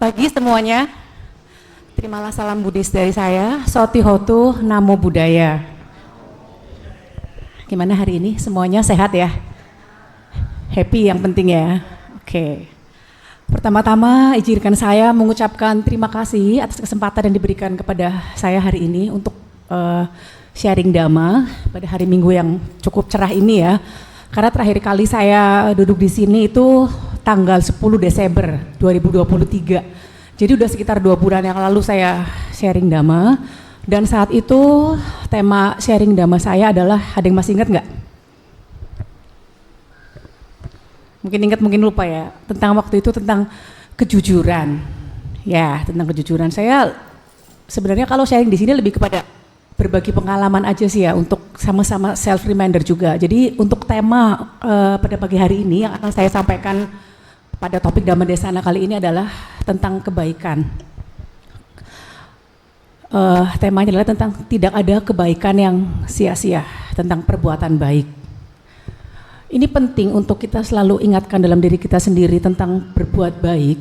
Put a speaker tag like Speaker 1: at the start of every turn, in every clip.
Speaker 1: Pagi semuanya, terimalah salam Buddhis dari saya, Soti Hotu Namo Buddhaya. Gimana hari ini? Semuanya sehat ya? Happy yang penting ya? Oke. Pertama-tama izinkan saya mengucapkan terima kasih atas kesempatan yang diberikan kepada saya hari ini untuk sharing Dhamma pada hari Minggu yang cukup cerah ini ya. Karena terakhir kali saya duduk di sini itu tanggal 10 Desember 2023. Jadi udah sekitar 2 bulan yang lalu saya sharing Dhamma. Dan saat itu tema sharing Dhamma saya adalah, ada yang masih ingat nggak? Mungkin ingat, mungkin lupa ya. Tentang waktu itu tentang kejujuran. Ya, tentang kejujuran. Saya sebenarnya kalau sharing di sini lebih kepada berbagi pengalaman aja sih ya, untuk sama-sama self reminder juga. Jadi untuk tema pada pagi hari ini yang akan saya sampaikan pada topik Dhamma Desana kali ini adalah tentang kebaikan. Temanya adalah tentang tidak ada kebaikan yang sia-sia, tentang perbuatan baik. Ini penting untuk kita selalu ingatkan dalam diri kita sendiri tentang berbuat baik,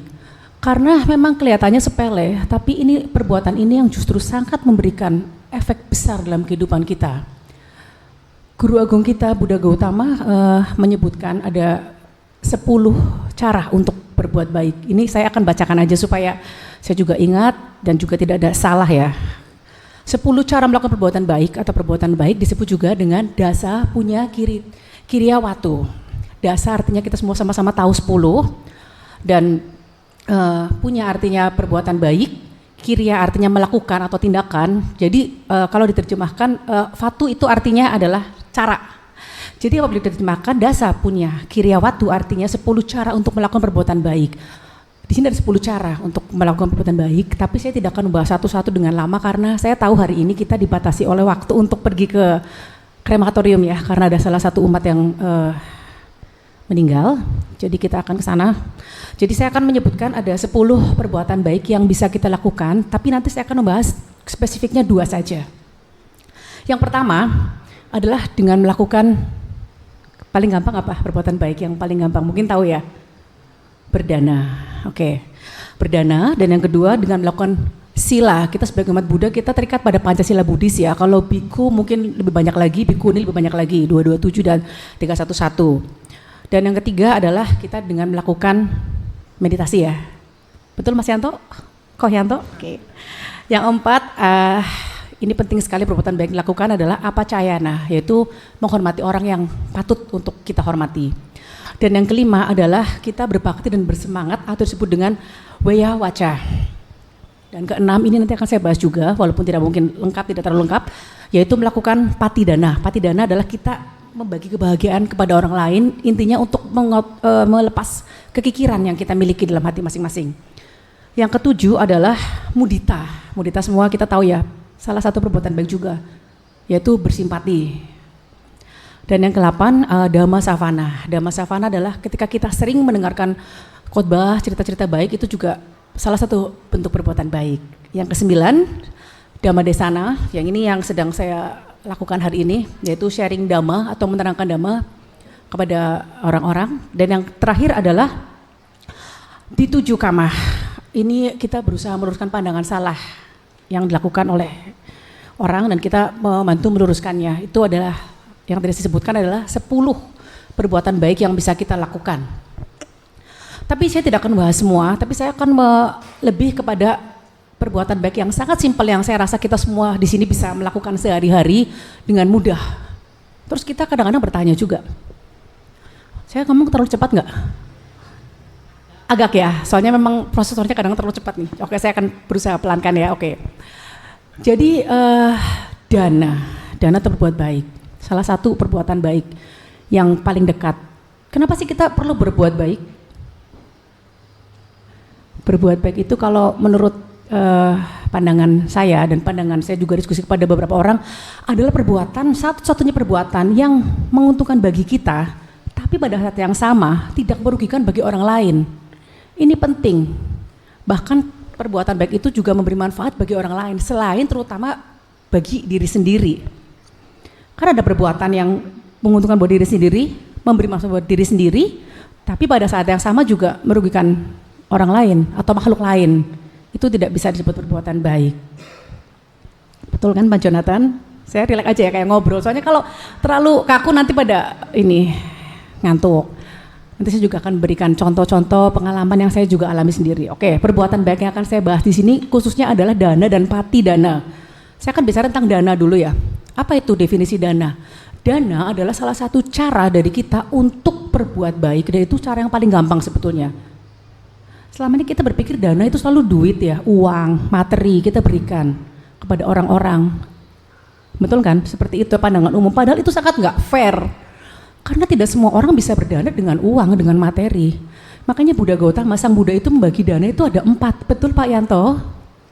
Speaker 1: karena memang kelihatannya sepele, tapi ini perbuatan ini yang justru sangat memberikan efek besar dalam kehidupan kita. Guru Agung kita Buddha Gautama menyebutkan ada 10 cara untuk berbuat baik. Ini saya akan bacakan aja supaya saya juga ingat dan juga tidak ada salah ya. 10 cara melakukan perbuatan baik atau perbuatan baik disebut juga dengan dasa punya Kiriyawatu. Dasa artinya kita semua sama-sama tahu 10, dan punya artinya perbuatan baik, kiriya artinya melakukan atau tindakan. Jadi kalau diterjemahkan, fatu itu artinya adalah cara. Jadi apabila diterjemahkan dasa punya Kiriyawatu artinya 10 cara untuk melakukan perbuatan baik. Di sini ada 10 cara untuk melakukan perbuatan baik, tapi saya tidak akan membahas satu-satu dengan lama karena saya tahu hari ini kita dibatasi oleh waktu untuk pergi ke krematorium ya, karena ada salah satu umat yang meninggal. Jadi kita akan ke sana. Jadi saya akan menyebutkan ada 10 perbuatan baik yang bisa kita lakukan, tapi nanti saya akan membahas spesifiknya 2 saja. Yang pertama adalah dengan melakukan, paling gampang apa perbuatan baik yang paling gampang? Mungkin tahu ya? Berdana. Oke. Berdana. Dan yang kedua dengan melakukan sila. Kita sebagai umat Buddha kita terikat pada Pancasila Buddhis ya. Kalau biku mungkin lebih banyak lagi, bikuni lebih banyak lagi, 227 dan 311. Dan yang ketiga adalah kita dengan melakukan meditasi ya. Betul Mas Yanto? Koh Yanto? Oke. Yang keempat, ini penting sekali perbuatan baik dilakukan adalah apacayana, yaitu menghormati orang yang patut untuk kita hormati. Dan yang kelima adalah kita berbakti dan bersemangat atau disebut dengan weya waca. Dan keenam ini nanti akan saya bahas juga, walaupun tidak mungkin lengkap, tidak terlalu lengkap, yaitu melakukan patidana. Patidana adalah kita membagi kebahagiaan kepada orang lain, intinya untuk melepas kekikiran yang kita miliki dalam hati masing-masing. Yang ketujuh adalah mudita. Mudita semua kita tahu ya, salah satu perbuatan baik juga, yaitu bersimpati. Dan yang ke-8, Dhamma Savana. Dhamma Savana adalah ketika kita sering mendengarkan khotbah, cerita-cerita baik, itu juga salah satu bentuk perbuatan baik. Yang ke-9, Dhamma Desana, yang ini yang sedang saya lakukan hari ini, yaitu sharing Dhamma atau menerangkan Dhamma kepada orang-orang. Dan yang terakhir adalah Dituju Kama. Ini kita berusaha meluruskan pandangan salah yang dilakukan oleh orang dan kita membantu meluruskannya. Itu adalah yang tadi disebutkan adalah 10 perbuatan baik yang bisa kita lakukan. Tapi saya tidak akan bahas semua, tapi saya akan lebih kepada perbuatan baik yang sangat simpel yang saya rasa kita semua di sini bisa melakukan sehari-hari dengan mudah. Terus kita kadang-kadang bertanya juga, saya ngomong terlalu cepat nggak? Agak ya, soalnya memang prosesornya kadang terlalu cepat nih. Oke, saya akan berusaha pelankan ya, oke. Jadi dana atau berbuat baik, salah satu perbuatan baik yang paling dekat. Kenapa sih kita perlu berbuat baik? Berbuat baik itu kalau menurut pandangan saya dan pandangan saya juga diskusi kepada beberapa orang adalah perbuatan, satu-satunya perbuatan yang menguntungkan bagi kita, tapi pada saat yang sama tidak merugikan bagi orang lain. Ini penting. Bahkan perbuatan baik itu juga memberi manfaat bagi orang lain, selain terutama bagi diri sendiri. Karena ada perbuatan yang menguntungkan buat diri sendiri, memberi manfaat buat diri sendiri, tapi pada saat yang sama juga merugikan orang lain atau makhluk lain, itu tidak bisa disebut perbuatan baik. Betul kan Pak Jonathan? Saya relax aja ya kayak ngobrol, soalnya kalau terlalu kaku nanti pada ini ngantuk. Nanti saya juga akan berikan contoh-contoh pengalaman yang saya juga alami sendiri. Oke, perbuatan baik yang akan saya bahas di sini khususnya adalah dana dan pati dana. Saya akan bicara tentang dana dulu ya. Apa itu definisi dana? Dana adalah salah satu cara dari kita untuk berbuat baik, dan itu cara yang paling gampang sebetulnya. Selama ini kita berpikir dana itu selalu duit ya, uang, materi kita berikan kepada orang-orang. Betul kan? Seperti itu pandangan umum, padahal itu sangat nggak fair. Karena tidak semua orang bisa berdana dengan uang, dengan materi. Makanya Buddha Gautama, sang Buddha itu membagi dana itu ada 4. Betul Pak Yanto?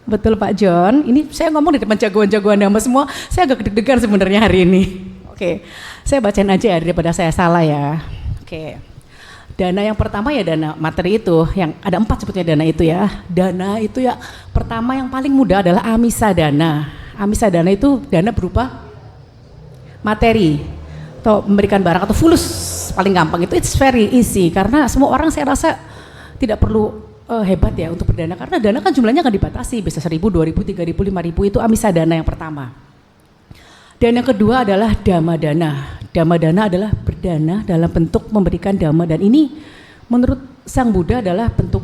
Speaker 1: Betul Pak John? Ini saya ngomong di depan jagoan-jagoan nama semua, saya agak deg-degan sebenarnya hari ini. Oke, saya bacain aja ya daripada saya salah ya. Oke. Dana yang pertama ya dana materi itu, yang ada 4 sebetulnya dana itu ya. Dana itu ya pertama yang paling mudah adalah amisa dana. Amisa dana itu dana berupa materi atau memberikan barang atau fulus, paling gampang itu it's very easy karena semua orang saya rasa tidak perlu hebat ya untuk berdana karena dana kan jumlahnya nggak dibatasi, bisa 1.000, 2.000, 3.000, 5.000 itu amisa dana yang pertama. Dan yang kedua adalah dhamma dana. Dhamma dana adalah berdana dalam bentuk memberikan dhamma, dan ini menurut Sang Buddha adalah bentuk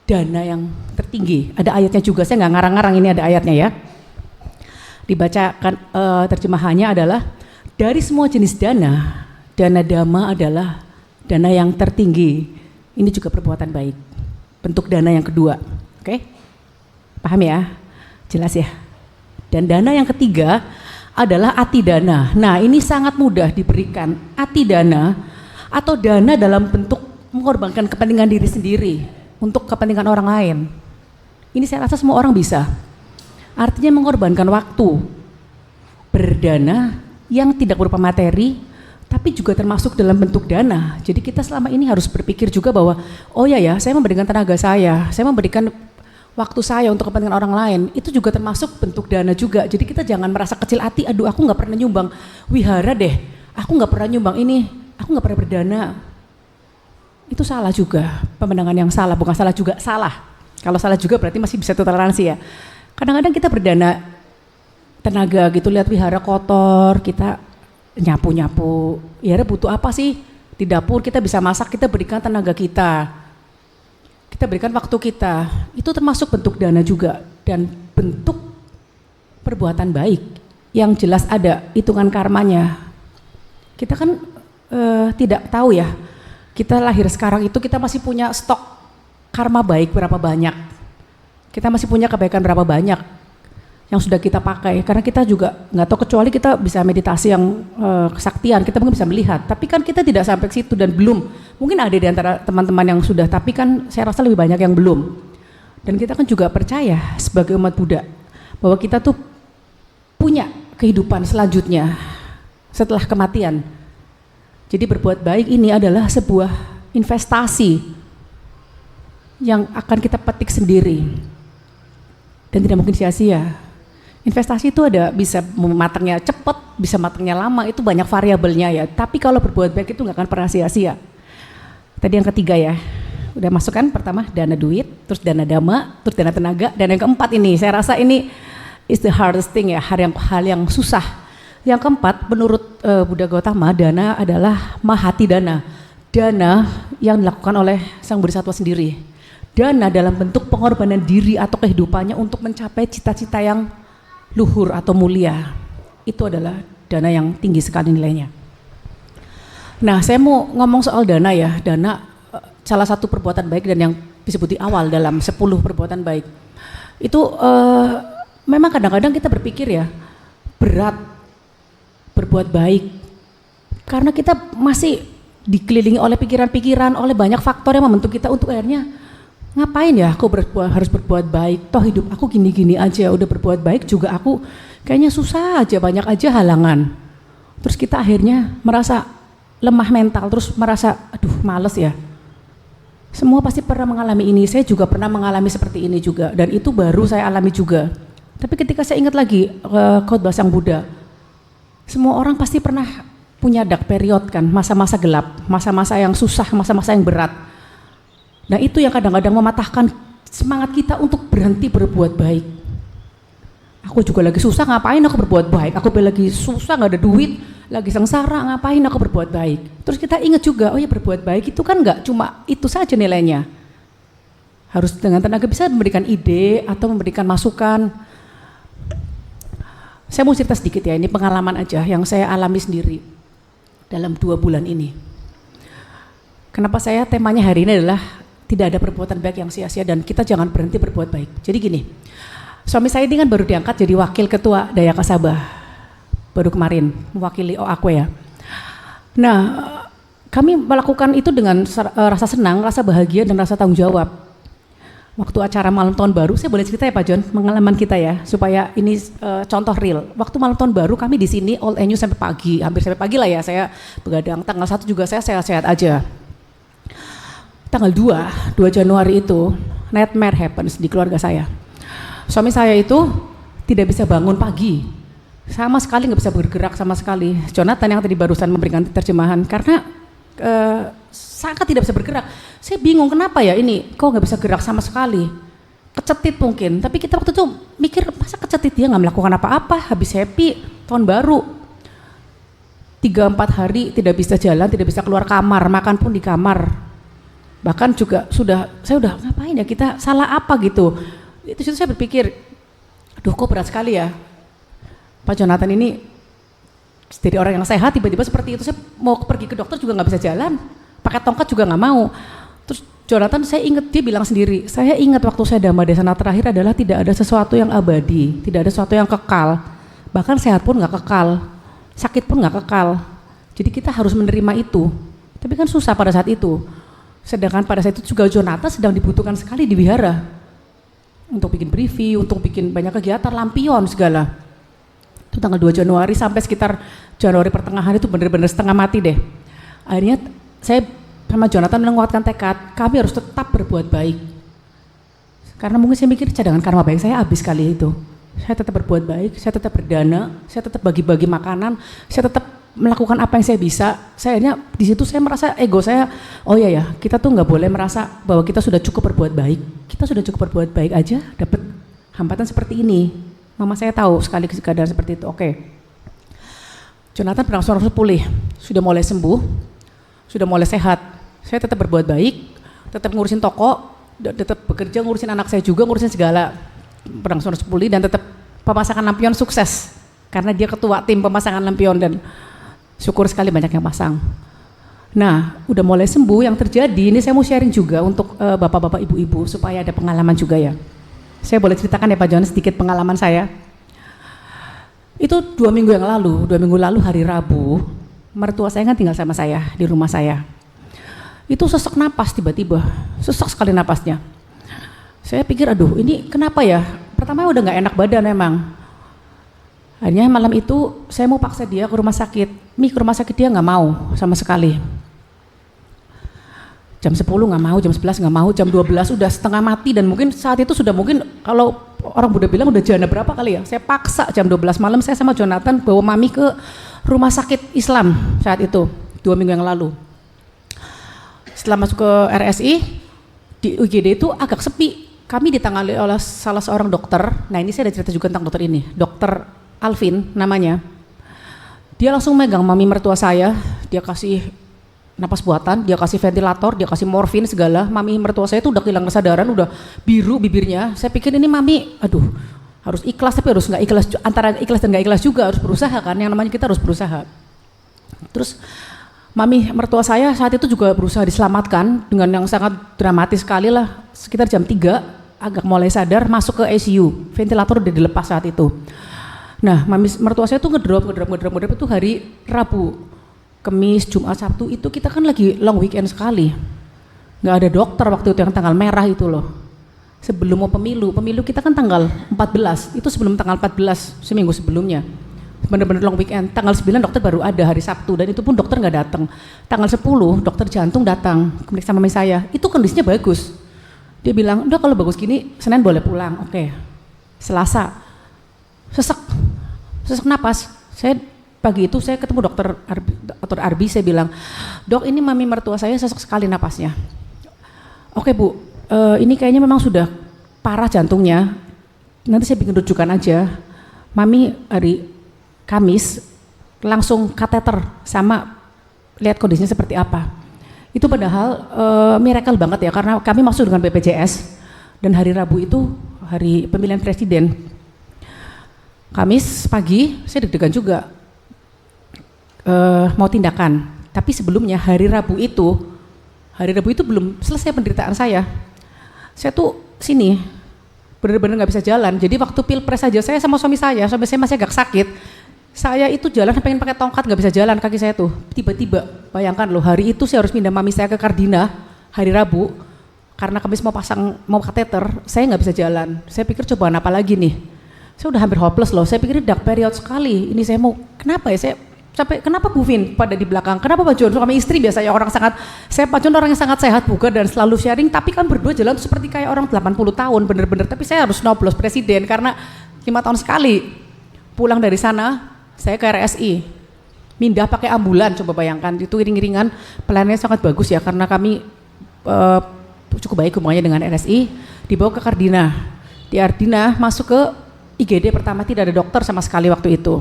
Speaker 1: dana yang tertinggi. Ada ayatnya juga, saya nggak ngarang-ngarang, ini ada ayatnya ya. Dibacakan terjemahannya adalah dari semua jenis dana, dana dhamma adalah dana yang tertinggi. Ini juga perbuatan baik. Bentuk dana yang kedua. Oke? Paham ya? Jelas ya? Dan dana yang ketiga adalah atidana. Nah, ini sangat mudah diberikan. Atidana atau dana dalam bentuk mengorbankan kepentingan diri sendiri untuk kepentingan orang lain. Ini saya rasa semua orang bisa. Artinya mengorbankan waktu. Berdana yang tidak berupa materi, tapi juga termasuk dalam bentuk dana. Jadi kita selama ini harus berpikir juga bahwa, oh ya, saya memberikan tenaga saya memberikan waktu saya untuk kepentingan orang lain, itu juga termasuk bentuk dana juga. Jadi kita jangan merasa kecil hati, aduh aku nggak pernah nyumbang wihara deh, aku nggak pernah nyumbang ini, aku nggak pernah berdana. Itu salah juga, pemandangan yang salah, bukan salah juga, salah. Kalau salah juga berarti masih bisa toleransi ya. Kadang-kadang kita berdana tenaga gitu, lihat wihara kotor, kita nyapu-nyapu, wihara butuh apa sih? Di dapur kita bisa masak, kita berikan tenaga kita. Kita berikan waktu kita, itu termasuk bentuk dana juga, dan bentuk perbuatan baik yang jelas ada hitungan karmanya. Kita kan tidak tahu ya, kita lahir sekarang itu kita masih punya stok karma baik berapa banyak, kita masih punya kebaikan berapa banyak yang sudah kita pakai, karena kita juga nggak tahu, kecuali kita bisa meditasi yang kesaktian, kita mungkin bisa melihat, tapi kan kita tidak sampai ke situ dan belum, mungkin ada di antara teman-teman yang sudah, tapi kan saya rasa lebih banyak yang belum. Dan kita kan juga percaya sebagai umat Buddha bahwa kita tuh punya kehidupan selanjutnya setelah kematian. Jadi berbuat baik ini adalah sebuah investasi yang akan kita petik sendiri dan tidak mungkin sia-sia. Investasi itu ada bisa matangnya cepat, bisa matangnya lama, itu banyak variabelnya ya. Tapi kalau berbuat baik itu nggak akan pernah sia-sia. Tadi yang ketiga ya, udah masuk kan? Pertama dana duit, terus dana dhamma, terus dana tenaga, dan yang keempat ini, saya rasa ini is the hardest thing ya, hal yang susah. Yang keempat, menurut Buddha Gautama, dana adalah mahati dana, dana yang dilakukan oleh sang bodhisattva sendiri. Dana dalam bentuk pengorbanan diri atau kehidupannya untuk mencapai cita-cita yang luhur atau mulia, itu adalah dana yang tinggi sekali nilainya. Nah, saya mau ngomong soal dana ya. Dana salah satu perbuatan baik dan yang disebut di awal dalam 10 perbuatan baik. Itu memang kadang-kadang kita berpikir ya, berat berbuat baik karena kita masih dikelilingi oleh pikiran-pikiran, oleh banyak faktor yang membentuk kita untuk akhirnya ngapain ya aku harus berbuat baik, toh hidup aku gini-gini aja, udah berbuat baik juga aku kayaknya susah aja, banyak aja halangan. Terus kita akhirnya merasa lemah mental, terus merasa aduh males ya. Semua pasti pernah mengalami ini, saya juga pernah mengalami seperti ini juga, dan itu baru saya alami juga. Tapi ketika saya ingat lagi khotbah Sang Buddha, semua orang pasti pernah punya dark period kan, masa-masa gelap, masa-masa yang susah, masa-masa yang berat. Nah itu yang kadang-kadang mematahkan semangat kita untuk berhenti berbuat baik. Aku juga lagi susah, ngapain aku berbuat baik? Aku lagi susah, nggak ada duit, lagi sengsara, ngapain aku berbuat baik? Terus kita ingat juga, oh ya berbuat baik itu kan nggak cuma itu saja nilainya. Harus dengan tenaga bisa memberikan ide atau memberikan masukan. Saya mau cerita sedikit ya, ini pengalaman aja yang saya alami sendiri dalam 2 bulan ini. Kenapa saya temanya hari ini adalah tidak ada perbuatan baik yang sia-sia dan kita jangan berhenti berbuat baik. Jadi gini, suami saya ini kan baru diangkat jadi wakil ketua Dayaka Sabah, baru kemarin mewakili aku ya. Nah, kami melakukan itu dengan rasa senang, rasa bahagia dan rasa tanggung jawab. Waktu acara malam tahun baru, saya boleh cerita ya Pak John, pengalaman kita ya, supaya ini contoh real. Waktu malam tahun baru kami di sini all NU sampai pagi, hampir sampai pagi lah ya, saya begadang. Tanggal 1 juga saya sehat-sehat aja. Tanggal 2 Januari itu, nightmare happens di keluarga saya. Suami saya itu tidak bisa bangun pagi, sama sekali nggak bisa bergerak sama sekali. Jonathan yang tadi barusan memberikan terjemahan, karena sangat tidak bisa bergerak. Saya bingung kenapa ya ini, kok nggak bisa gerak sama sekali. Kecetit mungkin, tapi kita waktu itu mikir masa kecetit dia nggak melakukan apa-apa, habis happy, tahun baru. 3-4 hari tidak bisa jalan, tidak bisa keluar kamar, makan pun di kamar. Bahkan juga saya udah ngapain ya, kita salah apa gitu. Itu situ saya berpikir, aduh kok berat sekali ya. Pak Jonathan ini dari orang yang sehat tiba-tiba seperti itu, saya mau pergi ke dokter juga nggak bisa jalan, pakai tongkat juga nggak mau. Terus Jonathan, saya ingat dia bilang sendiri, saya ingat waktu saya Dhammadesana terakhir adalah tidak ada sesuatu yang abadi, tidak ada sesuatu yang kekal, bahkan sehat pun nggak kekal, sakit pun nggak kekal. Jadi kita harus menerima itu, tapi kan susah pada saat itu. Sedangkan pada saat itu juga Jonathan sedang dibutuhkan sekali di wihara untuk bikin briefing, untuk bikin banyak kegiatan, lampion segala. Itu tanggal 2 Januari sampai sekitar Januari pertengahan itu benar-benar setengah mati deh. Akhirnya saya sama Jonathan menguatkan tekad, kami harus tetap berbuat baik. Karena mungkin saya mikir cadangan karma baik saya habis kali itu. Saya tetap berbuat baik, saya tetap berdana, saya tetap bagi-bagi makanan, saya tetap melakukan apa yang saya bisa. Saya di situ saya merasa ego saya, oh iya ya, kita tuh nggak boleh merasa bahwa kita sudah cukup berbuat baik. Kita sudah cukup berbuat baik aja, dapat hambatan seperti ini. Mama saya tahu sekali keadaan seperti itu. Oke. Jonathan berangsur-angsur pulih, sudah mulai sembuh, sudah mulai sehat. Saya tetap berbuat baik, tetap ngurusin toko, tetap bekerja, ngurusin anak saya juga, ngurusin segala. Berangsur-angsur pulih dan tetap pemasangan lampion sukses. Karena dia ketua tim pemasangan lampion dan syukur sekali banyak yang pasang. Nah, udah mulai sembuh, yang terjadi, ini saya mau sharing juga untuk bapak-bapak, ibu-ibu, supaya ada pengalaman juga ya. Saya boleh ceritakan ya Pak John sedikit pengalaman saya. Itu 2 minggu yang lalu, 2 minggu lalu hari Rabu, mertua saya kan tinggal sama saya di rumah saya. Itu sesak napas tiba-tiba, sesak sekali napasnya. Saya pikir aduh ini kenapa ya, pertama udah gak enak badan memang. Akhirnya malam itu saya mau paksa dia ke rumah sakit, ke rumah sakit dia gak mau sama sekali. Jam 10 gak mau, jam 11 gak mau, jam 12 udah setengah mati dan mungkin saat itu sudah mungkin kalau orang Buddha bilang udah jana berapa kali ya. Saya paksa jam 12 malam saya sama Jonathan bawa mami ke rumah sakit Islam saat itu, 2 minggu yang lalu. Setelah masuk ke RSI, di UGD itu agak sepi. Kami ditangani oleh salah seorang dokter, nah ini saya ada cerita juga tentang dokter ini, dokter Alvin namanya. Dia langsung megang mami mertua saya, dia kasih napas buatan, dia kasih ventilator, dia kasih morfin segala. Mami mertua saya itu udah hilang kesadaran, udah biru bibirnya. Saya pikir ini mami, aduh harus ikhlas tapi harus nggak ikhlas, antara ikhlas dan nggak ikhlas juga harus berusaha kan, yang namanya kita harus berusaha. Terus mami mertua saya saat itu juga berusaha diselamatkan dengan yang sangat dramatis sekali lah, sekitar jam 3 agak mulai sadar, masuk ke ICU, ventilator udah dilepas saat itu. Nah mami mertua saya tuh ngedrop itu hari Rabu, Kamis, Jumat, Sabtu itu kita kan lagi long weekend sekali, nggak ada dokter waktu itu yang tanggal merah itu loh. Sebelum mau pemilu kita kan tanggal 14, itu sebelum tanggal 14, seminggu sebelumnya. Bener-bener long weekend, tanggal 9 dokter baru ada hari Sabtu dan itu pun dokter nggak datang. Tanggal 10 dokter jantung datang, meriksa mami saya, itu kondisinya bagus. Dia bilang, udah kalau bagus gini Senin boleh pulang, oke. Selasa, sesak napas. Pagi itu saya ketemu dokter Arbi, saya bilang, dok ini mami mertua saya sesak sekali napasnya. Oke Bu, ini kayaknya memang sudah parah jantungnya. Nanti saya bikin rujukan aja. Mami hari Kamis langsung kateter sama lihat kondisinya seperti apa. Itu padahal miracle banget ya, karena kami masuk dengan BPJS dan hari Rabu itu hari pemilihan presiden. Kamis pagi saya deg-degan juga mau tindakan, tapi sebelumnya hari Rabu itu belum selesai penderitaan saya. Saya tuh sini benar-benar nggak bisa jalan. Jadi waktu pilpres saja saya sama suami saya masih agak sakit. Saya itu jalan pengen pakai tongkat, nggak bisa jalan kaki saya tuh. Tiba-tiba, bayangkan loh, hari itu saya harus pindah mami saya ke Kardina hari Rabu karena Kamis mau kateter, saya nggak bisa jalan. Saya pikir cobaan apa lagi nih? Saya udah hampir hopeless loh. Saya pikir dark period sekali. Ini saya mau kenapa ya? Saya sampai kenapa Bu Vin pada di belakang? Kenapa Pak John? Suami istri biasanya Pak John orang yang sangat sehat, bugar dan selalu sharing. Tapi kan berdua jalan tuh seperti kayak orang 80 tahun bener-bener. Tapi saya harus nyoblos presiden karena 5 tahun sekali pulang dari sana. Saya ke RSI, mindah pakai ambulan, coba bayangkan, itu iring-iringan, pelayanannya sangat bagus ya, karena kami cukup baik hubungannya dengan RSI, dibawa ke Kardina. Di Kardina masuk ke IGD pertama, tidak ada dokter sama sekali waktu itu.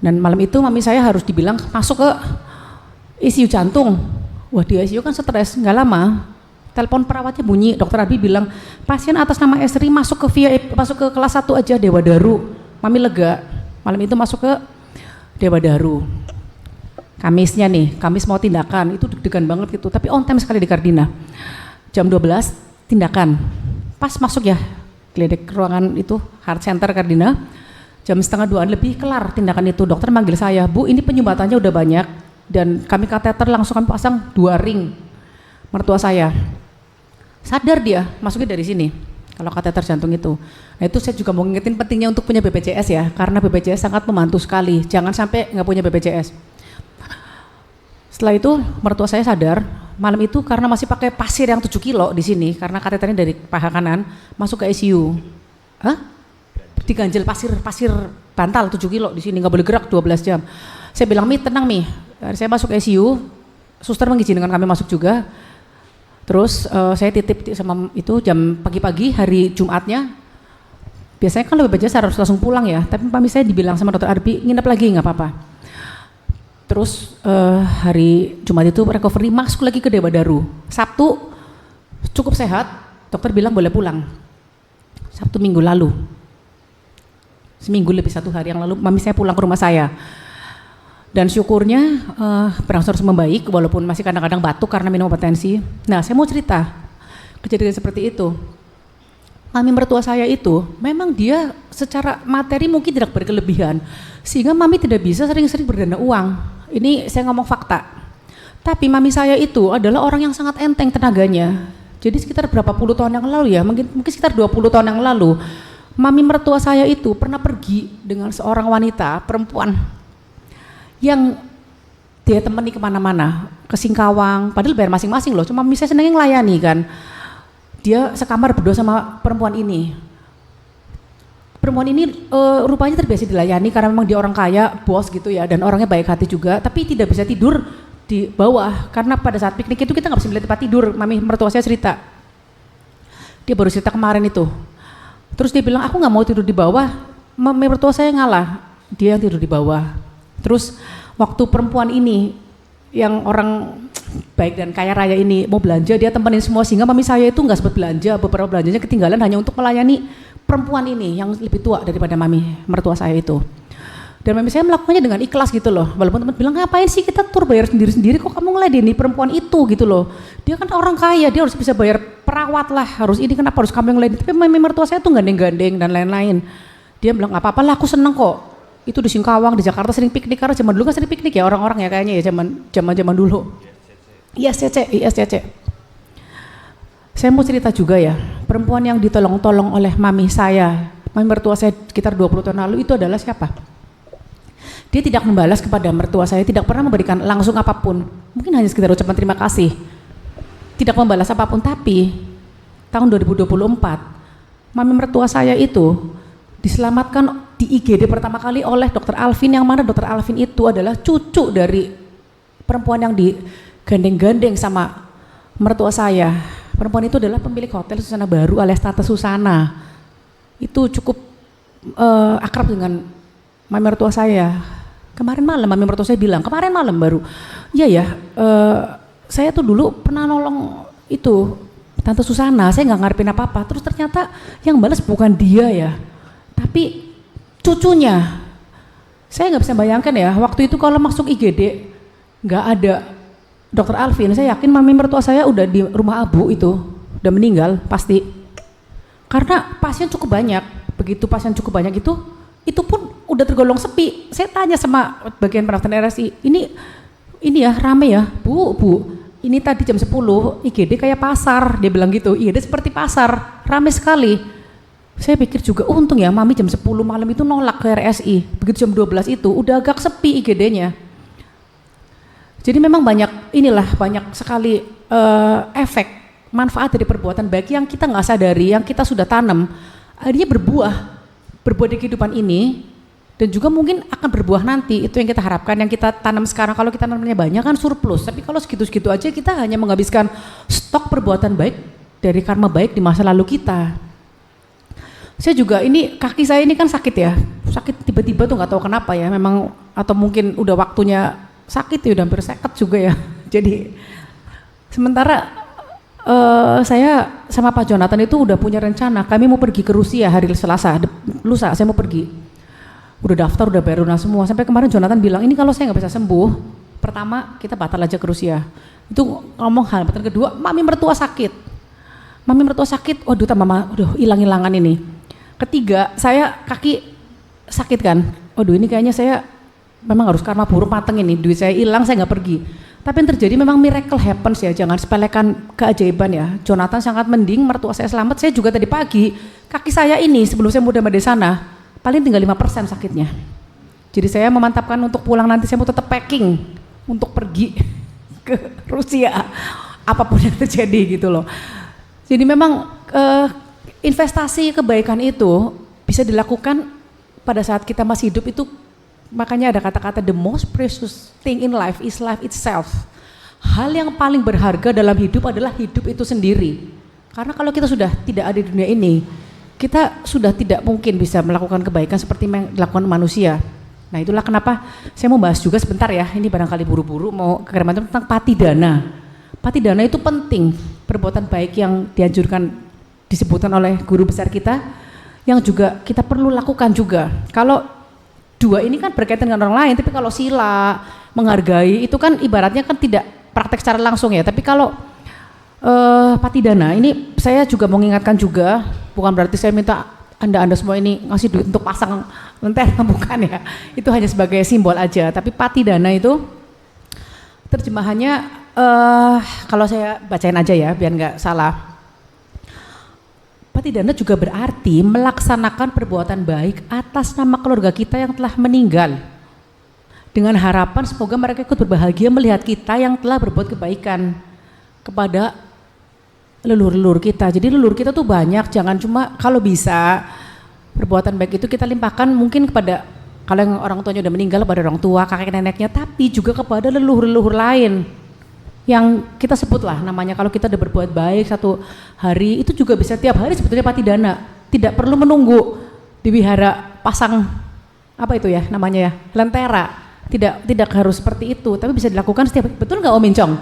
Speaker 1: Dan malam itu mami saya harus dibilang masuk ke ICU jantung. Wah di ICU kan stres, nggak lama, telepon perawatnya bunyi, dokter Abi bilang, pasien atas nama Esri masuk ke kelas 1 aja, Dewa Daru. Mami lega. Malam itu masuk ke Dewa Daru. Kamisnya nih, Kamis mau tindakan, itu deg-degan banget gitu, tapi on time sekali di Kardina. Jam 12 tindakan, pas masuk ya, geledek ruangan itu, heart center Kardina, jam 1:30 lebih kelar tindakan itu. Dokter manggil saya, Bu ini penyumbatannya udah banyak, dan kami kateter langsung kami pasang 2 ring. Mertua saya, sadar dia, masuknya dari sini. Kalau kateter jantung itu. Nah itu saya juga mau ngingetin pentingnya untuk punya BPJS ya, karena BPJS sangat membantu sekali, jangan sampai nggak punya BPJS. Setelah itu mertua saya sadar, malam itu karena masih pakai pasir yang 7 kilo di sini, karena kateternya dari paha kanan, masuk ke ICU. Hah? Diganjel pasir bantal 7 kilo di sini, nggak boleh gerak 12 jam. Saya bilang, Mi tenang Mi, saya masuk ICU, suster mengizinkan kami masuk juga. Terus saya titip sama itu jam pagi-pagi hari Jumatnya. Biasanya kan lebih BPJS harus langsung pulang ya, tapi mami saya dibilang sama dokter Arbi, nginep lagi nggak apa-apa. Terus hari Jumat itu recovery, masuk lagi ke Dewa Daru. Sabtu cukup sehat, dokter bilang boleh pulang. Sabtu minggu lalu, seminggu lebih 1 hari yang lalu, mami saya pulang ke rumah saya. Dan syukurnya berangsur membaik walaupun masih kadang-kadang batuk karena minum obat tensi. Nah saya mau cerita kejadian seperti itu. Mami mertua saya itu memang dia secara materi mungkin tidak berkelebihan sehingga mami tidak bisa sering-sering berdana uang. Ini saya ngomong fakta. Tapi mami saya itu adalah orang yang sangat enteng tenaganya. Jadi sekitar berapa puluh tahun yang lalu ya, mungkin sekitar 20 tahun yang lalu, mami mertua saya itu pernah pergi dengan seorang wanita perempuan yang dia temani kemana-mana, ke Singkawang, padahal bayar masing-masing loh, cuma misalnya senengnya ngelayani kan. Dia sekamar berdua sama perempuan ini. Perempuan ini rupanya terbiasa dilayani karena memang dia orang kaya, bos gitu ya, dan orangnya baik hati juga, tapi tidak bisa tidur di bawah, karena pada saat piknik itu kita nggak bisa melihat tempat tidur. Mami mertua saya cerita, dia baru cerita kemarin itu. Terus dia bilang, aku nggak mau tidur di bawah, mami mertua saya ngalah, dia yang tidur di bawah. Terus waktu perempuan ini yang orang baik dan kaya raya ini mau belanja, dia temenin semua sehingga mami saya itu nggak sempat belanja, beberapa belanjanya ketinggalan hanya untuk melayani perempuan ini yang lebih tua daripada mami mertua saya itu. Dan mami saya melakukannya dengan ikhlas gitu loh, walaupun teman bilang ngapain sih kita tur bayar sendiri-sendiri, kok kamu ngeladeni perempuan itu gitu loh, dia kan orang kaya, dia harus bisa bayar perawat lah, harus ini, kenapa harus kamu yang ngeladeni. Tapi mami mertua saya tuh gandeng-gandeng dan lain-lain. Dia bilang nggak apa-apa lah, aku seneng kok. Itu di Singkawang, di Jakarta sering piknik, karena zaman dulu kan sering piknik ya orang-orang ya kayaknya ya, zaman dulu. ISCC. Saya mau cerita juga ya, perempuan yang ditolong-tolong oleh mami saya, mami mertua saya sekitar 20 tahun lalu itu adalah siapa? Dia tidak membalas kepada mertua saya, tidak pernah memberikan langsung apapun, mungkin hanya sekedar ucapan terima kasih, tidak membalas apapun. Tapi tahun 2024, mami mertua saya itu diselamatkan di IGD pertama kali oleh dokter Alvin, yang mana dokter Alvin itu adalah cucu dari perempuan yang digandeng-gandeng sama mertua saya. Perempuan itu adalah pemilik hotel Susana Baru alias Tante Susana. Itu cukup akrab dengan mami mertua saya. Kemarin malam mami mertua saya bilang, kemarin malam baru, iya ya, saya tuh dulu pernah nolong itu Tante Susana, saya nggak ngarepin apa-apa, terus ternyata yang balas bukan dia ya, tapi cucunya. Saya nggak bisa bayangkan ya, waktu itu kalau masuk IGD nggak ada Dokter Alvin, saya yakin mami mertua saya udah di rumah abu itu, udah meninggal pasti. Karena pasien cukup banyak, begitu pasien cukup banyak itu pun udah tergolong sepi. Saya tanya sama bagian perawatan RSI, ini ya rame ya, Bu. Ini tadi jam 10 IGD kayak pasar, dia bilang gitu. IGD seperti pasar, rame sekali. Saya pikir juga untung ya mami jam 10 malam itu nolak ke RSI. Begitu jam 12 itu udah agak sepi IGD-nya. Jadi memang banyak sekali efek manfaat dari perbuatan baik yang kita nggak sadari, yang kita sudah tanam. Akhirnya berbuah di kehidupan ini. Dan juga mungkin akan berbuah nanti, itu yang kita harapkan, yang kita tanam sekarang. Kalau kita tanamnya banyak kan surplus, tapi kalau segitu-segitu aja kita hanya menghabiskan stok perbuatan baik dari karma baik di masa lalu kita. Saya juga kaki saya ini kan sakit ya, sakit tiba-tiba tuh nggak tahu kenapa ya, memang atau mungkin udah waktunya sakit ya, udah hampir seket juga ya. Jadi sementara saya sama Pak Jonathan itu udah punya rencana, kami mau pergi ke Rusia hari Selasa, lusa saya mau pergi. Udah daftar, udah bayar lunas semua. Sampai kemarin Jonathan bilang, ini kalau saya nggak bisa sembuh, pertama kita batal aja ke Rusia. Itu ngomong hal. Kedua, mami mertua sakit. Waduh, mama, hilang-hilangan ini. Ketiga, saya kaki sakit kan. Waduh, ini kayaknya saya memang harus karma buruk mateng ini. Duit saya hilang, saya nggak pergi. Tapi yang terjadi memang miracle happens ya. Jangan sepelekan keajaiban ya. Jonathan sangat mending, mertua saya selamat. Saya juga tadi pagi, kaki saya ini sebelum saya muda di sana, paling tinggal 5% sakitnya. Jadi saya memantapkan untuk pulang nanti saya mau tetap packing untuk pergi ke Rusia apapun yang terjadi gitu loh. Jadi memang investasi kebaikan itu bisa dilakukan pada saat kita masih hidup itu, makanya ada kata-kata the most precious thing in life is life itself. Hal yang paling berharga dalam hidup adalah hidup itu sendiri. Karena kalau kita sudah tidak ada di dunia ini, kita sudah tidak mungkin bisa melakukan kebaikan seperti yang dilakukan manusia. Nah itulah kenapa saya mau bahas juga sebentar ya, ini barangkali buru-buru mau ke tentang patidana. Patidana itu penting, perbuatan baik yang dianjurkan, disebutkan oleh guru besar kita, yang juga kita perlu lakukan juga. Kalau dua ini kan berkaitan dengan orang lain, tapi kalau sila, menghargai, itu kan ibaratnya kan tidak praktek secara langsung ya, tapi kalau patidana ini saya juga mau mengingatkan juga, bukan berarti saya minta anda semua ini ngasih duit untuk pasang lentera, bukan ya, itu hanya sebagai simbol aja. Tapi patidana itu terjemahannya kalau saya bacain aja ya biar nggak salah. Patidana juga berarti melaksanakan perbuatan baik atas nama keluarga kita yang telah meninggal, dengan harapan semoga mereka ikut berbahagia melihat kita yang telah berbuat kebaikan kepada leluhur kita. Jadi leluhur kita tuh banyak, jangan cuma kalau bisa perbuatan baik itu kita limpahkan mungkin kepada, kalau yang orang tuanya udah meninggal, kepada orang tua, kakek neneknya, tapi juga kepada leluhur-leluhur lain yang kita sebutlah namanya. Kalau kita udah berbuat baik satu hari, itu juga bisa tiap hari sebetulnya patidana, tidak perlu menunggu di wihara pasang apa itu ya namanya ya, lentera, tidak harus seperti itu, tapi bisa dilakukan setiap hari. Betul nggak Om Mincong?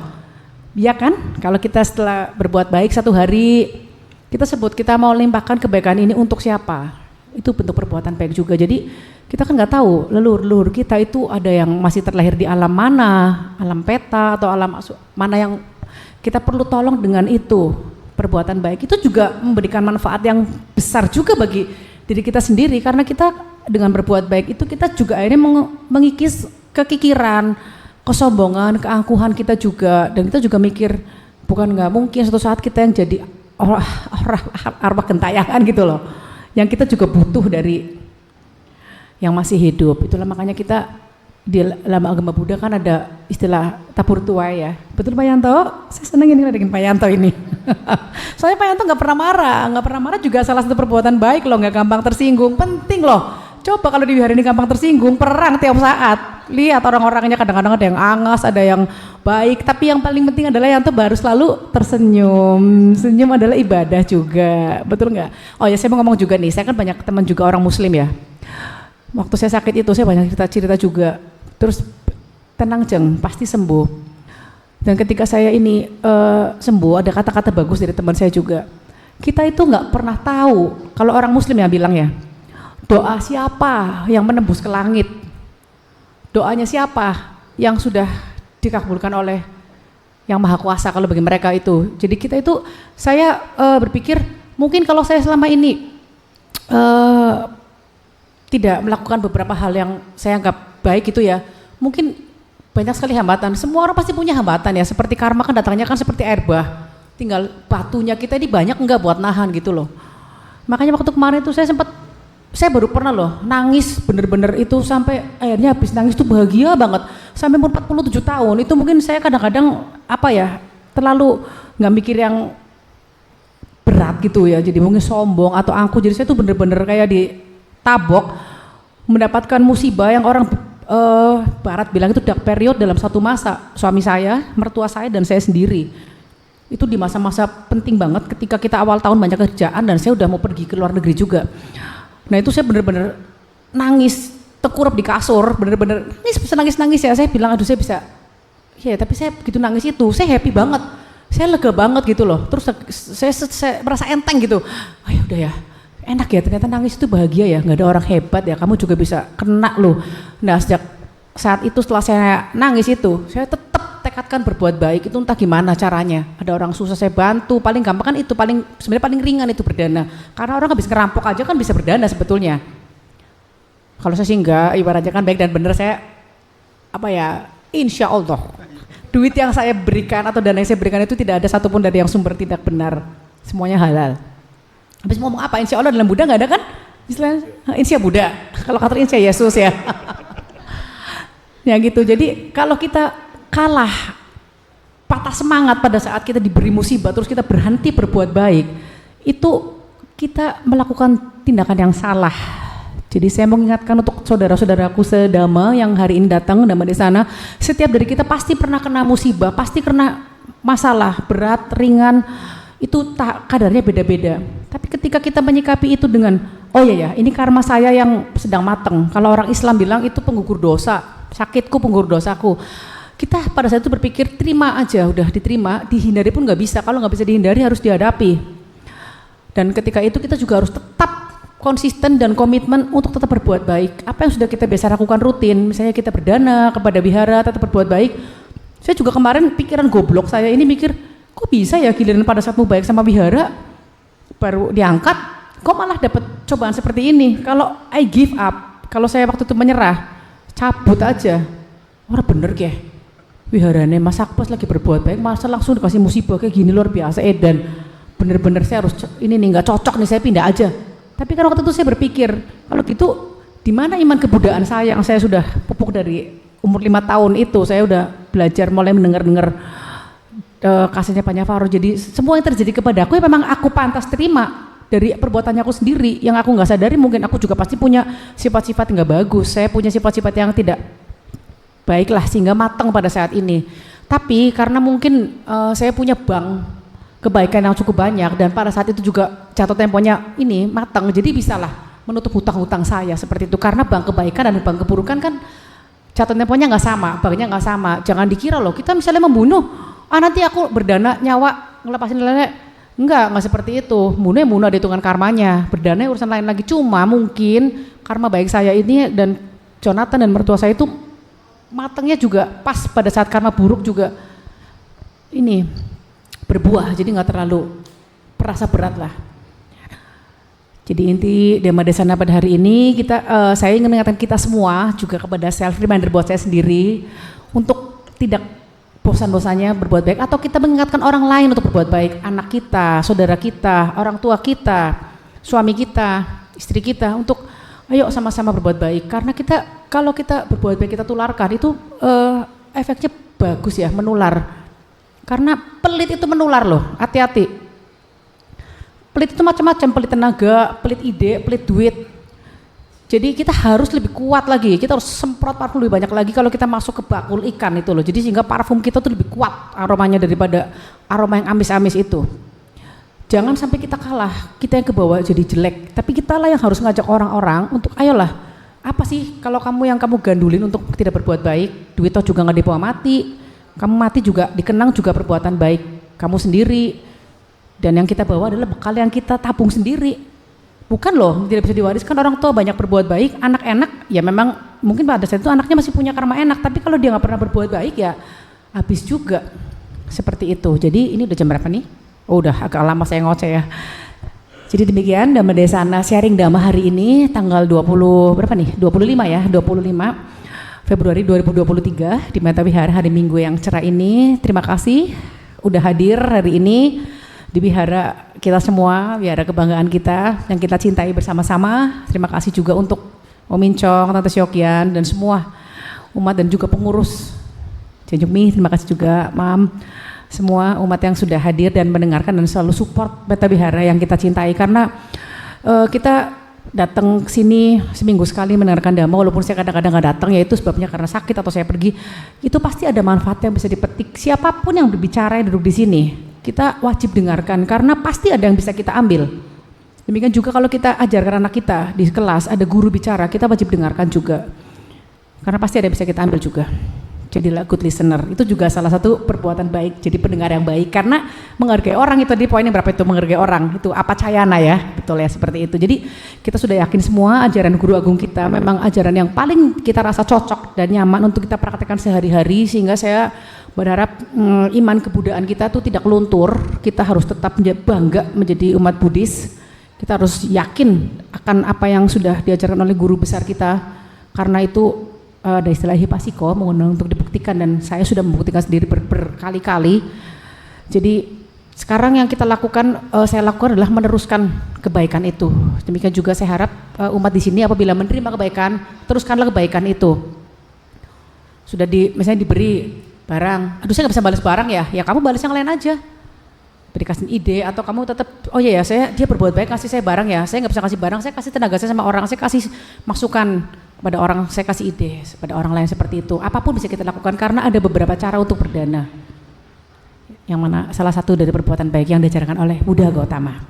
Speaker 1: Iya kan? Kalau kita setelah berbuat baik satu hari, kita sebut kita mau limpahkan kebaikan ini untuk siapa, itu bentuk perbuatan baik juga. Jadi kita kan nggak tahu leluhur kita itu ada yang masih terlahir di alam mana, alam peta atau alam mana yang kita perlu tolong dengan itu. Perbuatan baik itu juga memberikan manfaat yang besar juga bagi diri kita sendiri, karena kita dengan berbuat baik itu kita juga akhirnya mengikis kekikiran, kesombongan, keangkuhan kita juga, dan kita juga mikir bukan nggak mungkin suatu saat kita yang jadi arwah gentayangan gitu loh, yang kita juga butuh dari yang masih hidup. Itulah makanya kita di dalam agama Buddha kan ada istilah tabur tuai ya. Betul Pak Yanto? Saya senang ini dengan Pak Yanto ini. Soalnya Pak Yanto nggak pernah marah juga salah satu perbuatan baik loh, nggak gampang tersinggung, penting loh. Coba kalau di wihara ini gampang tersinggung, perang tiap saat. lihat orang-orangnya kadang-kadang ada yang angas, ada yang baik, tapi yang paling penting adalah yang tuh baru selalu tersenyum. Senyum adalah ibadah juga, betul nggak? Oh ya, saya mau ngomong juga nih, saya kan banyak teman juga orang muslim ya. Waktu saya sakit itu saya banyak cerita-cerita juga. Terus tenang Jeng, pasti sembuh. Dan ketika saya ini sembuh, ada kata-kata bagus dari teman saya juga. Kita itu nggak pernah tahu, kalau orang muslim yang bilang ya, doa siapa yang menembus ke langit? Doanya siapa yang sudah dikabulkan oleh yang maha kuasa kalau bagi mereka itu. Jadi kita itu, saya berpikir mungkin kalau saya selama ini tidak melakukan beberapa hal yang saya anggap baik itu ya, mungkin banyak sekali hambatan. Semua orang pasti punya hambatan ya, seperti karma kan datangnya kan seperti air bah, tinggal batunya kita ini banyak enggak buat nahan gitu loh. Makanya waktu kemarin itu saya baru pernah loh nangis bener-bener itu, sampai akhirnya habis nangis tuh bahagia banget sampai umur 47 tahun. Itu mungkin saya kadang-kadang apa ya, terlalu nggak mikir yang berat gitu ya, jadi mungkin sombong atau angkuh. Jadi saya tuh bener-bener kayak ditabok, mendapatkan musibah yang orang barat bilang itu dark period dalam satu masa. Suami saya, mertua saya, dan saya sendiri itu di masa-masa penting banget ketika kita awal tahun banyak kerjaan dan saya udah mau pergi ke luar negeri juga. Nah itu saya bener-bener nangis, tekurup di kasur, bener-bener nangis ya. Saya bilang aduh saya bisa, ya tapi saya begitu nangis itu, saya happy banget, saya lega banget gitu loh. Terus saya merasa enteng gitu, ayo udah ya, enak ya ternyata nangis itu bahagia ya, nggak ada orang hebat ya, kamu juga bisa kena loh. Nah sejak saat itu setelah saya nangis itu, saya tetap tekadkan berbuat baik itu entah gimana caranya. Ada orang susah saya bantu, paling gampang kan itu, sebenarnya paling ringan itu berdana. Karena orang habis ngerampok aja kan bisa berdana sebetulnya. Kalau saya sih enggak, ibaratnya kan baik dan benar, saya apa ya, insya Allah duit yang saya berikan atau dana yang saya berikan itu tidak ada satupun dari yang sumber tidak benar, semuanya halal. Habis ngomong apa, insya Allah dalam Buddha nggak ada kan? Istilahnya insya Buddha, kalau kata insya Yesus ya. Ya gitu, jadi kalau kita kalah, patah semangat pada saat kita diberi musibah terus kita berhenti berbuat baik, itu kita melakukan tindakan yang salah. Jadi saya mengingatkan untuk saudara-saudaraku sedama yang hari ini datang dama di sana, setiap dari kita pasti pernah kena musibah, pasti kena masalah berat, ringan, itu kadarnya beda-beda. Tapi ketika kita menyikapi itu dengan, oh ya ini karma saya yang sedang mateng. Kalau orang Islam bilang itu penggugur dosa, sakitku penggugur dosaku. Kita pada saat itu berpikir terima aja, udah diterima, dihindari pun nggak bisa. Kalau nggak bisa dihindari harus dihadapi. Dan ketika itu kita juga harus tetap konsisten dan komitmen untuk tetap berbuat baik. Apa yang sudah kita biasa lakukan rutin, misalnya kita berdana kepada wihara, tetap berbuat baik. Saya juga kemarin pikiran goblok saya ini mikir, kok bisa ya giliran pada saat mau baik sama wihara baru diangkat, kok malah dapat cobaan seperti ini. Kalau I give up, kalau saya waktu itu menyerah, cabut aja. Orang bener kayak wiharane Mas Akpas lagi berbuat baik, masa langsung dikasih musibah kayak gini, luar biasa edan. Bener-bener saya harus ini nih nggak cocok nih, saya pindah aja. Tapi kan waktu itu saya berpikir, kalau gitu di mana iman kebudayaan saya yang saya sudah pupuk dari umur 5 tahun itu, saya udah belajar mulai mendengar kasihnya Pak Nyafaro. Jadi semua yang terjadi kepada aku ya memang aku pantas terima dari perbuatannya aku sendiri, yang aku nggak sadari mungkin aku juga pasti punya sifat-sifat nggak bagus, saya punya sifat-sifat yang tidak baiklah sehingga matang pada saat ini. Tapi karena mungkin saya punya bank kebaikan yang cukup banyak dan pada saat itu juga jatuh temponya ini matang, jadi bisalah menutup hutang-hutang saya seperti itu. Karena bank kebaikan dan bank keburukan kan jatuh temponya nggak sama, banknya nggak sama. Jangan dikira loh kita misalnya membunuh, nanti aku berdana nyawa ngelepasin lele. Enggak seperti itu. Membunuh ada hitungan karmanya, berdana urusan lain lagi. Cuma mungkin karma baik saya ini dan Jonathan dan mertua saya itu matangnya juga pas pada saat karma buruk juga ini berbuah, jadi nggak terlalu perasa berat lah. Jadi inti Dhamma Desana pada hari ini saya ingin mengingatkan kita semua juga kepada self reminder buat saya sendiri untuk tidak bosan-bosannya berbuat baik, atau kita mengingatkan orang lain untuk berbuat baik, anak kita, saudara kita, orang tua kita, suami kita, istri kita, untuk ayo sama-sama berbuat baik. Karena kalau kita berbuat baik kita tularkan, itu efeknya bagus ya, menular. Karena pelit itu menular loh, hati-hati. Pelit itu macam-macam, pelit tenaga, pelit ide, pelit duit. Jadi kita harus lebih kuat lagi, kita harus semprot parfum lebih banyak lagi kalau kita masuk ke bakul ikan itu loh. Jadi sehingga parfum kita tuh lebih kuat aromanya daripada aroma yang amis-amis itu. Jangan sampai kita kalah, kita yang kebawa jadi jelek. Tapi kita lah yang harus ngajak orang-orang untuk ayolah, apa sih kalau kamu yang kamu gandulin untuk tidak berbuat baik, duit toh juga nggak dibawa mati, kamu mati juga dikenang juga perbuatan baik kamu sendiri. Dan yang kita bawa adalah bekal yang kita tabung sendiri. Bukan loh, tidak bisa diwariskan. Orang tua banyak berbuat baik, anak enak, ya memang mungkin pada saat itu anaknya masih punya karma enak, tapi kalau dia nggak pernah berbuat baik ya habis juga. Seperti itu. Jadi ini udah jam berapa nih? Oh udah agak lama saya ngoceh ya. Jadi demikian Dhamma Desana sharing Dhamma hari ini tanggal 20 berapa nih? 25 ya, 25 Februari 2023 di Metta Vihara hari Minggu yang cerah ini. Terima kasih udah hadir hari ini di Wihara kita semua, wihara kebanggaan kita yang kita cintai bersama-sama. Terima kasih juga untuk Om Mincong, Tante Syokyan dan semua umat dan juga pengurus Jenjukmi. Terima kasih juga Mam, semua umat yang sudah hadir dan mendengarkan dan selalu support Metta Vihara yang kita cintai, karena kita datang ke sini seminggu sekali mendengarkan Dhamma, walaupun saya kadang-kadang nggak datang, yaitu sebabnya karena sakit atau saya pergi, itu pasti ada manfaat yang bisa dipetik. Siapapun yang berbicara yang duduk di sini, kita wajib dengarkan karena pasti ada yang bisa kita ambil. Demikian juga kalau kita ajarkan anak kita di kelas, ada guru bicara, kita wajib dengarkan juga karena pasti ada yang bisa kita ambil juga. Jadilah good listener, itu juga salah satu perbuatan baik, jadi pendengar yang baik karena menghargai orang. Itu di poinnya berapa itu, menghargai orang itu apa cayana ya, betul ya, seperti itu. Jadi kita sudah yakin semua ajaran guru agung kita memang ajaran yang paling kita rasa cocok dan nyaman untuk kita praktekkan sehari-hari, sehingga saya berharap iman kebudayaan kita tuh tidak luntur. Kita harus tetap bangga menjadi umat Buddhis. Kita harus yakin akan apa yang sudah diajarkan oleh guru besar kita, karena itu ada istilah hipasiko, mengundang untuk dibuktikan, dan saya sudah membuktikan sendiri berkali-kali. Jadi sekarang yang kita lakukan, saya lakukan adalah meneruskan kebaikan itu. Demikian juga saya harap umat di sini apabila menerima kebaikan, teruskanlah kebaikan itu. Sudah misalnya diberi barang, aduh saya nggak bisa balas barang ya kamu balas yang lain aja. Dikasih ide, atau kamu tetap, oh iya ya dia berbuat baik kasih saya barang ya, saya nggak bisa kasih barang, saya kasih tenaga saya sama orang, saya kasih masukan pada orang, saya kasih ide pada orang lain, seperti itu. Apapun bisa kita lakukan karena ada beberapa cara untuk berdana, yang mana salah satu dari perbuatan baik yang diajarkan oleh Buddha Gautama.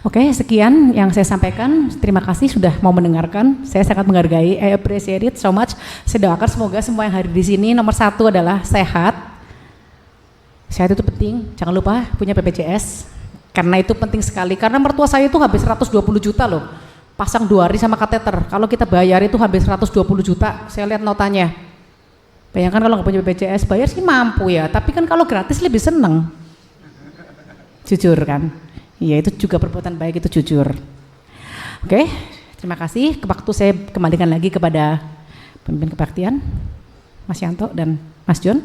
Speaker 1: Oke, sekian yang saya sampaikan. Terima kasih sudah mau mendengarkan. Saya sangat menghargai, I appreciate it so much. Saya doakan semoga semua yang hadir di sini, nomor satu adalah sehat. Sehat itu penting, jangan lupa punya BPJS, karena itu penting sekali. Karena mertua saya itu habis 120 juta loh, pasang 2 hari sama kateter. Kalau kita bayar itu habis 120 juta, saya lihat notanya. Bayangkan kalau nggak punya BPJS, bayar sih mampu ya, tapi kan kalau gratis lebih seneng. Jujur kan? Iya, itu juga perbuatan baik, itu jujur. Oke, terima kasih. Waktu saya kembalikan lagi kepada pemimpin kebaktian, Mas Yanto dan Mas John.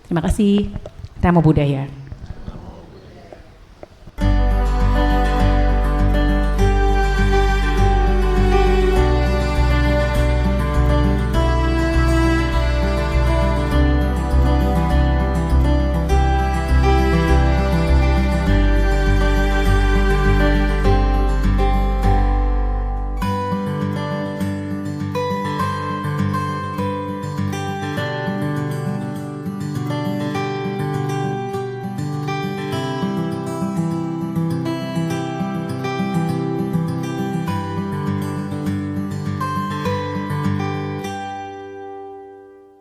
Speaker 1: Terima kasih. Namo Buddhaya.